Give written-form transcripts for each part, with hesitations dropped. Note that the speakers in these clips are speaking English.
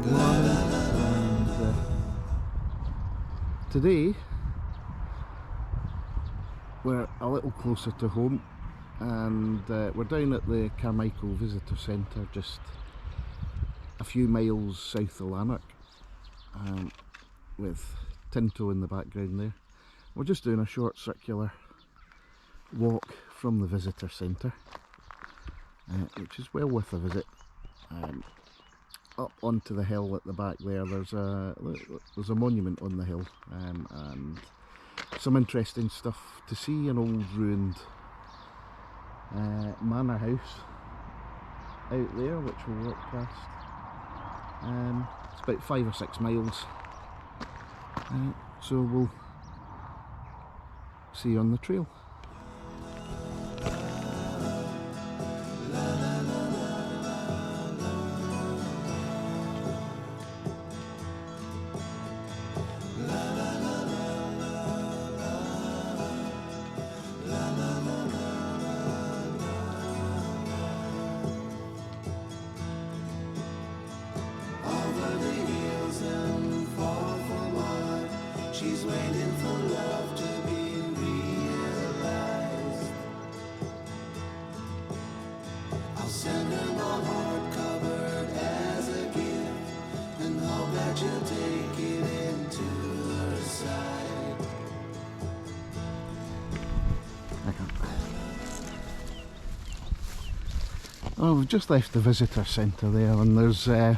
Good morning, and today we're a little closer to home, and we're down at the Carmichael Visitor Centre, just a few miles south of Lanark, with Tinto in the background there. We're just doing a short circular walk from the visitor centre, which is well worth a visit. Up onto the hill at the back there, there's a monument on the hill, and some interesting stuff to see. An old ruined manor house out there, which we'll walk past. It's about 5 or 6 miles, so we'll see you on the trail. She's waiting for love to be realized. I'll send her my heart covered as a gift, and hope that you'll take it into her side. Oh, we've just left the visitor centre there, and there's a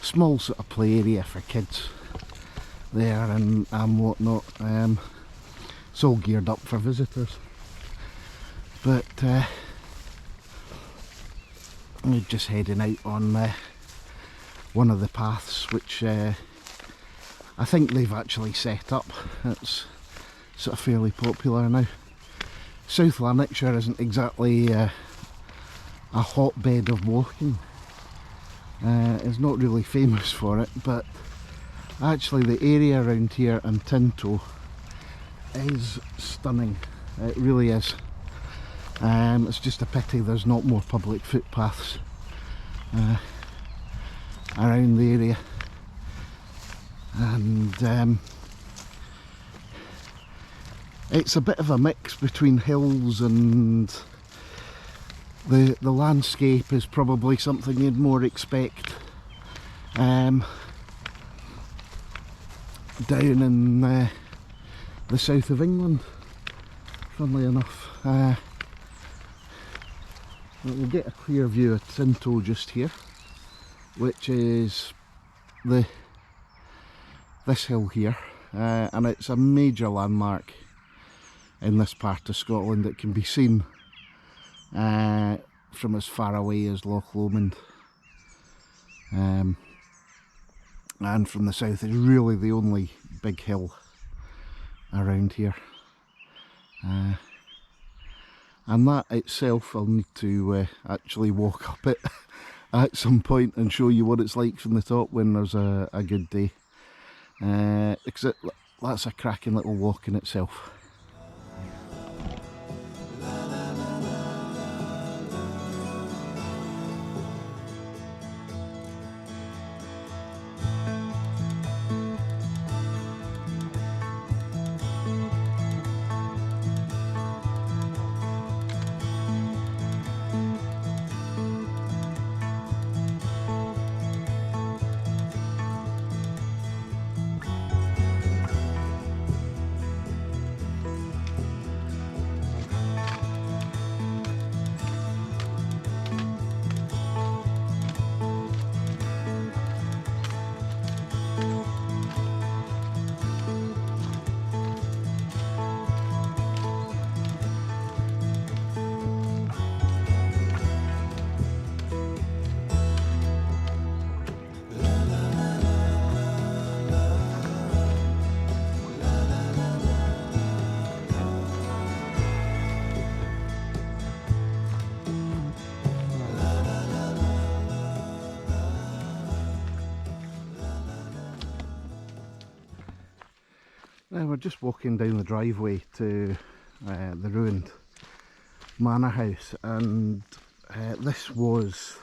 small sort of play area for kids there and whatnot. It's all geared up for visitors, but we're just heading out on one of the paths, which I think they've actually set up. It's sort of fairly popular now. South Lanarkshire isn't exactly a hotbed of walking. It's not really famous for it, but actually the area around here in Tinto is stunning. It really is. It's just a pity there's not more public footpaths around the area, and it's a bit of a mix between hills, and the landscape is probably something you'd more expect down in the south of England, funnily enough. We'll get a clear view of Tinto just here, which is this hill here, and it's a major landmark in this part of Scotland. It can be seen from as far away as Loch Lomond, and from the south. It's really the only big hill around here, and that itself I'll need to actually walk up it at some point and show you what it's like from the top when there's a good day, because that's a cracking little walk in itself. Now we're just walking down the driveway to the ruined manor house, and this was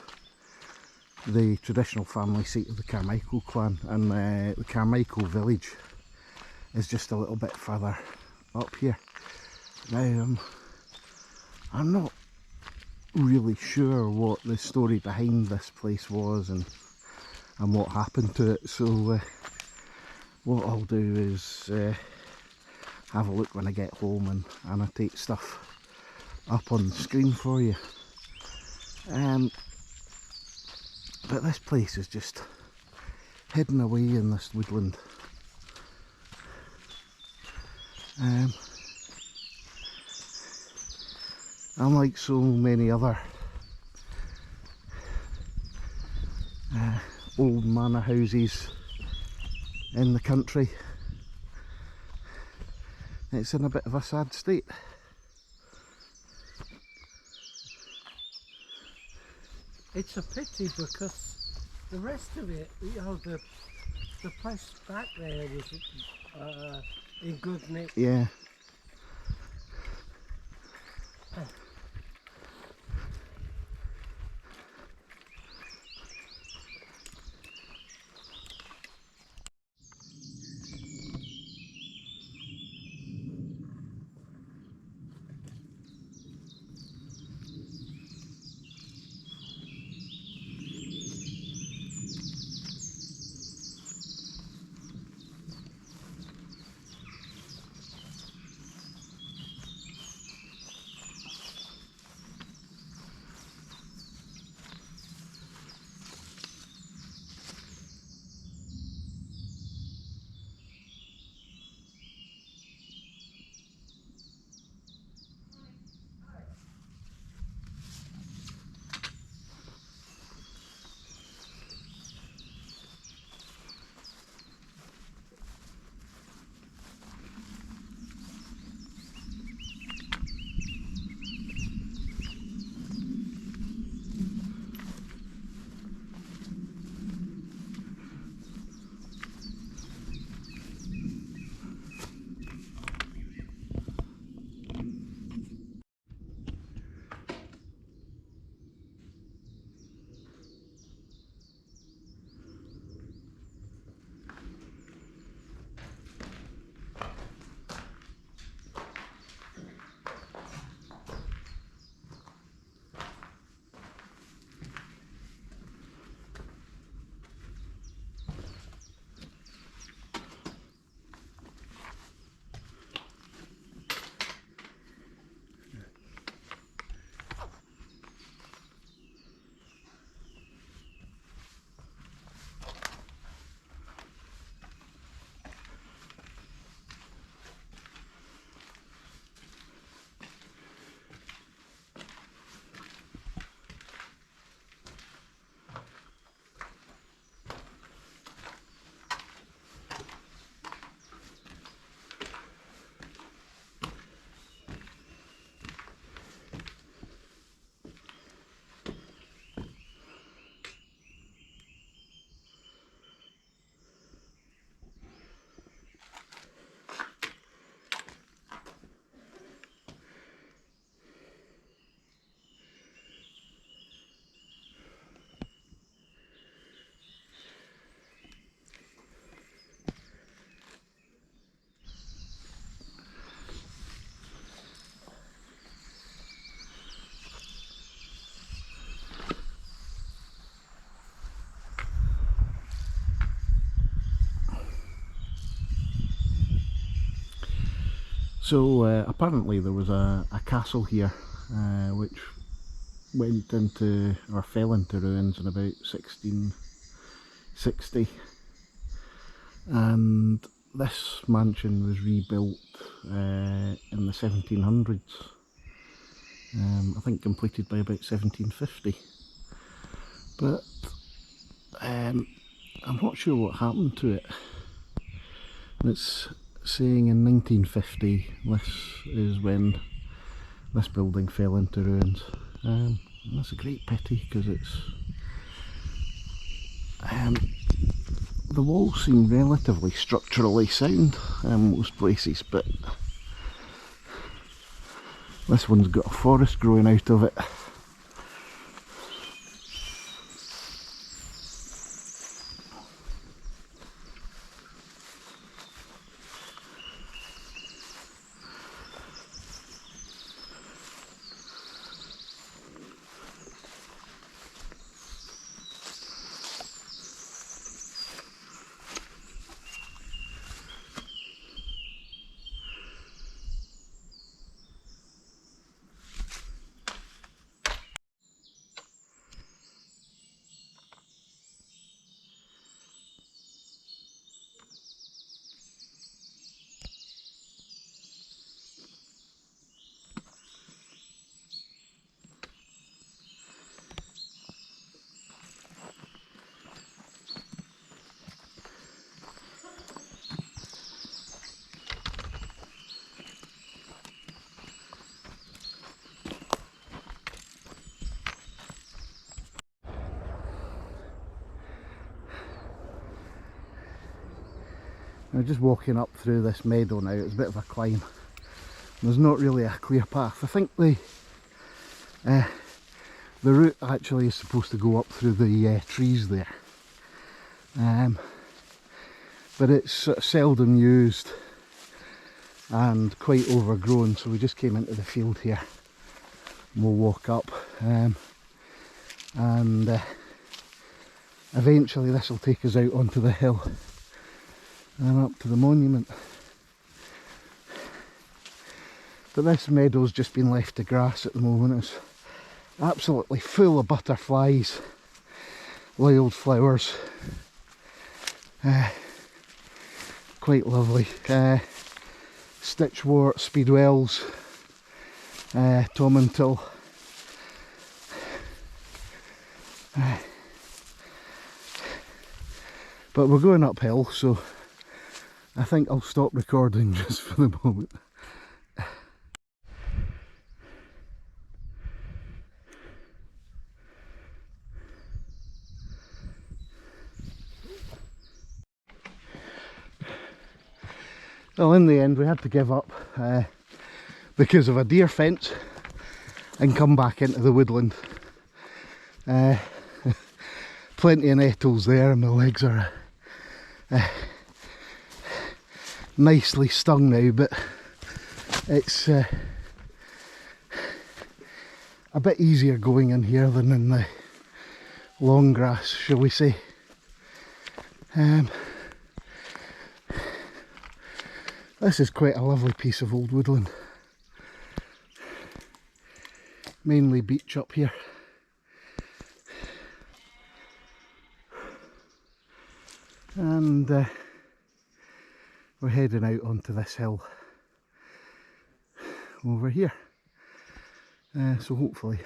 the traditional family seat of the Carmichael clan, and the Carmichael village is just a little bit further up here. Now I'm not really sure what the story behind this place was and what happened to it, so what I'll do is have a look when I get home and annotate stuff up on the screen for you. But this place is just hidden away in this woodland. Unlike so many other old manor houses in the country, it's in a bit of a sad state. It's a pity because the rest of it, you know, the place back there was in good nick. Yeah. So apparently there was a castle here which went into, or fell into ruins in about 1660, and this mansion was rebuilt in the 1700s, I think completed by about 1750, but I'm not sure what happened to it. And it's saying in 1950 this is when this building fell into ruins. That's a great pity because it's the walls seem relatively structurally sound in most places, but this one's got a forest growing out of it. Now just walking up through this meadow now, it's a bit of a climb. There's not really a clear path. I think the route actually is supposed to go up through the trees there. But it's sort of seldom used and quite overgrown, so we just came into the field here. We'll walk up and eventually this will take us out onto the hill and up to the monument. But this meadow's just been left to grass at the moment. It's absolutely full of butterflies, wild flowers, quite lovely. Stitchwort, speedwells, tomantil. But we're going uphill, so I think I'll stop recording just for the moment. Well, in the end we had to give up because of a deer fence and come back into the woodland. Plenty of nettles there and my legs are nicely stung now, but it's a bit easier going in here than in the long grass, shall we say. This is quite a lovely piece of old woodland. Mainly beech up here. And we're heading out onto this hill over here. So hopefully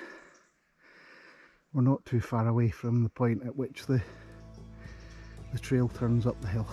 we're not too far away from the point at which the trail turns up the hill.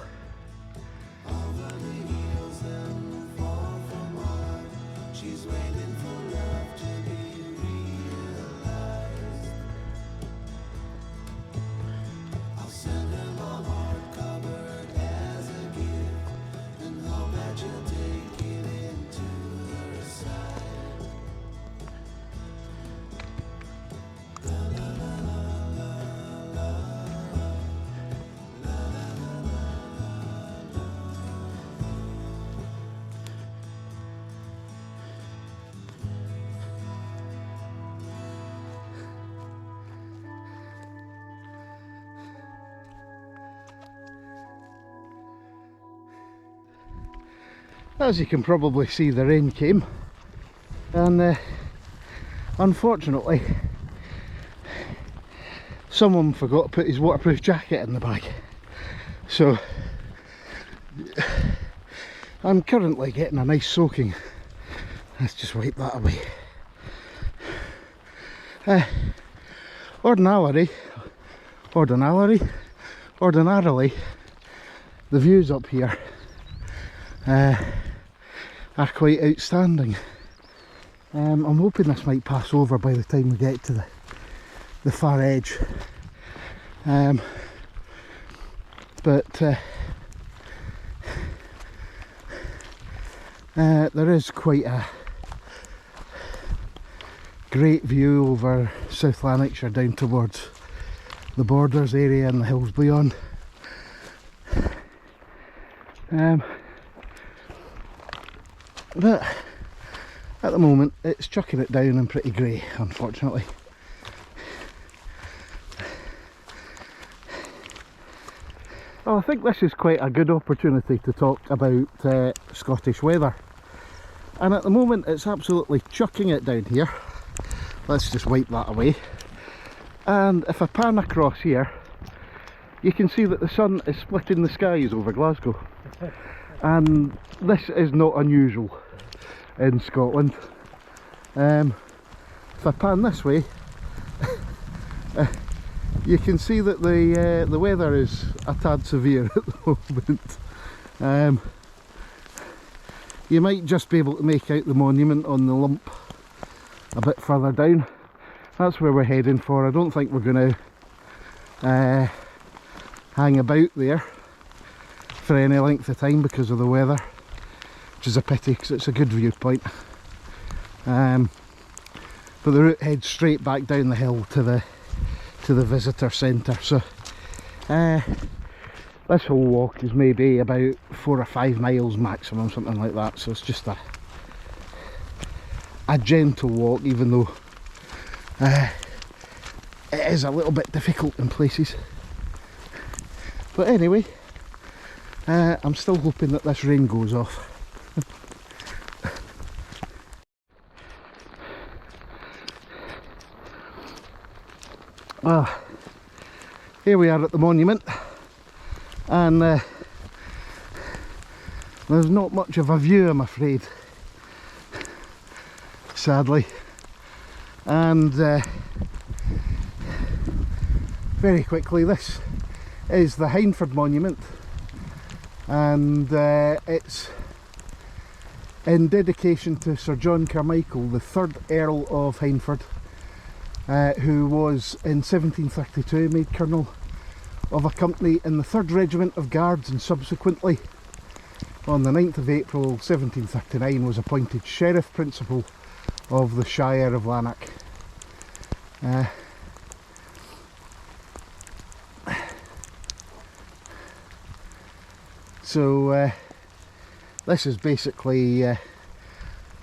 As you can probably see, the rain came, and unfortunately someone forgot to put his waterproof jacket in the bag, so I'm currently getting a nice soaking. Let's just wipe that away. Ordinarily, the views up here are quite outstanding. I'm hoping this might pass over by the time we get to the far edge. But there is quite a great view over South Lanarkshire down towards the Borders area and the hills beyond. But at the moment it's chucking it down and pretty grey, unfortunately. Well, I think this is quite a good opportunity to talk about Scottish weather, and at the moment it's absolutely chucking it down here. Let's just wipe that away, and if I pan across here you can see that the sun is splitting the skies over Glasgow, and this is not unusual in Scotland. If I pan this way you can see that the weather is a tad severe at the moment. You might just be able to make out the monument on the lump a bit further down. That's where we're heading for. I don't think we're going to hang about there for any length of time because of the weather, which is a pity because it's a good viewpoint. But the route heads straight back down the hill to the visitor centre. So this whole walk is maybe about 4 or 5 miles maximum, something like that. So it's just a gentle walk, even though it is a little bit difficult in places. But anyway, I'm still hoping that this rain goes off. Well, here we are at the monument, and there's not much of a view, I'm afraid, sadly. And very quickly, this is the Hindford Monument, and it's in dedication to Sir John Carmichael, the 3rd Earl of Hindford, who was in 1732 made Colonel of a company in the 3rd Regiment of Guards, and subsequently on the 9th of April 1739 was appointed Sheriff Principal of the Shire of Lanark. So this is basically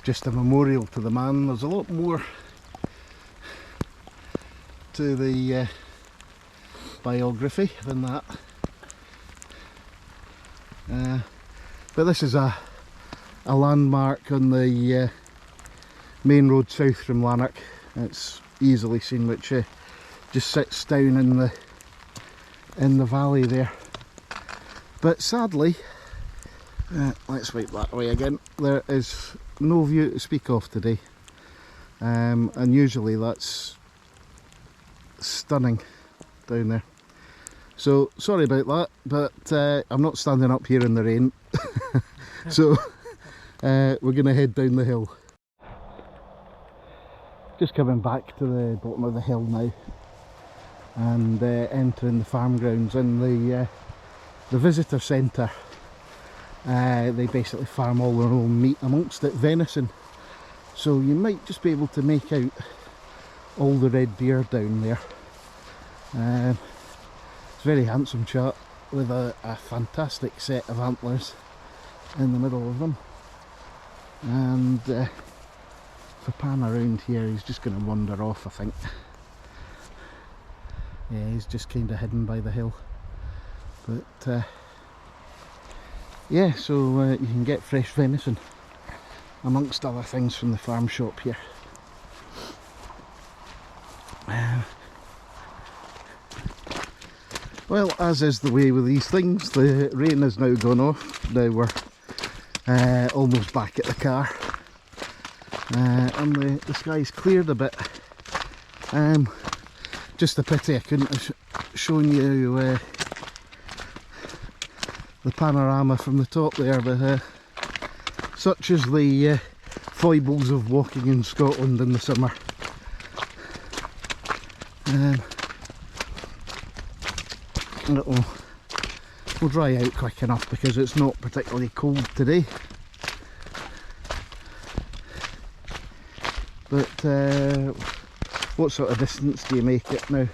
just a memorial to the man. There's a lot more to the biography than that, but this is a landmark on the main road south from Lanark. It's easily seen, which just sits down in the valley there. But sadly, let's wipe that away again, there is no view to speak of today, and usually that's stunning down there. So sorry about that, but I'm not standing up here in the rain. So we're going to head down the hill. Just coming back to the bottom of the hill now, and entering the farm grounds and the visitor centre. They basically farm all their own meat, amongst it venison, so you might just be able to make out all the red deer down there. It's a very handsome chap with a fantastic set of antlers in the middle of them, and if I pan around here, he's just going to wander off, I think. Yeah, he's just kind of hidden by the hill. But yeah, so you can get fresh venison amongst other things from the farm shop here. Well, as is the way with these things, the rain has now gone off. Now we're almost back at the car, and the sky's cleared a bit. Just a pity I couldn't have shown you the panorama from the top there, but such is the foibles of walking in Scotland in the summer. It'll dry out quick enough because it's not particularly cold today. But what sort of distance do you make it now?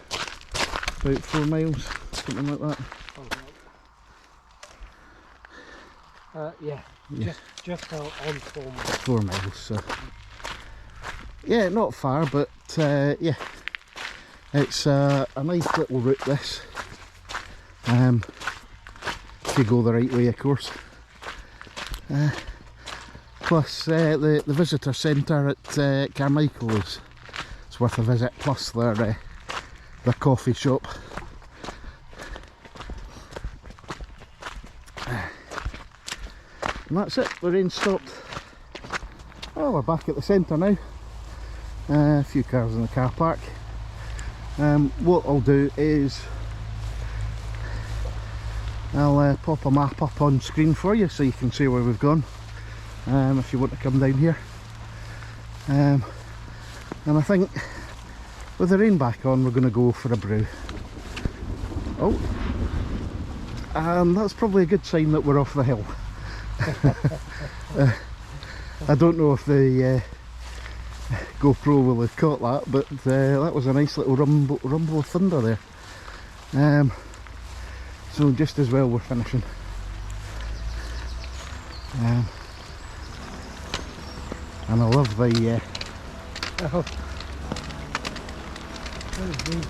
About 4 miles, something like that? Yeah, just on 4 miles. 4 miles, so yeah, not far, but yeah, it's a nice little route, this, if you go the right way, of course. Plus the visitor centre at Carmichael is worth a visit, plus their coffee shop. And that's it, the rain stopped. Oh, we're back at the centre now. A few cars in the car park. What I'll do is I'll pop a map up on screen for you so you can see where we've gone, if you want to come down here. And I think with the rain back on, we're going to go for a brew. Oh, and that's probably a good sign that we're off the hill. I don't know if the GoPro will have caught that, but that was a nice little rumble of thunder there. So just as well we're finishing. And I love the Oh. Oh, dear.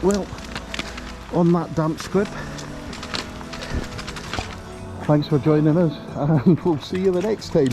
well, on that damp squib, thanks for joining us, and we'll see you the next time.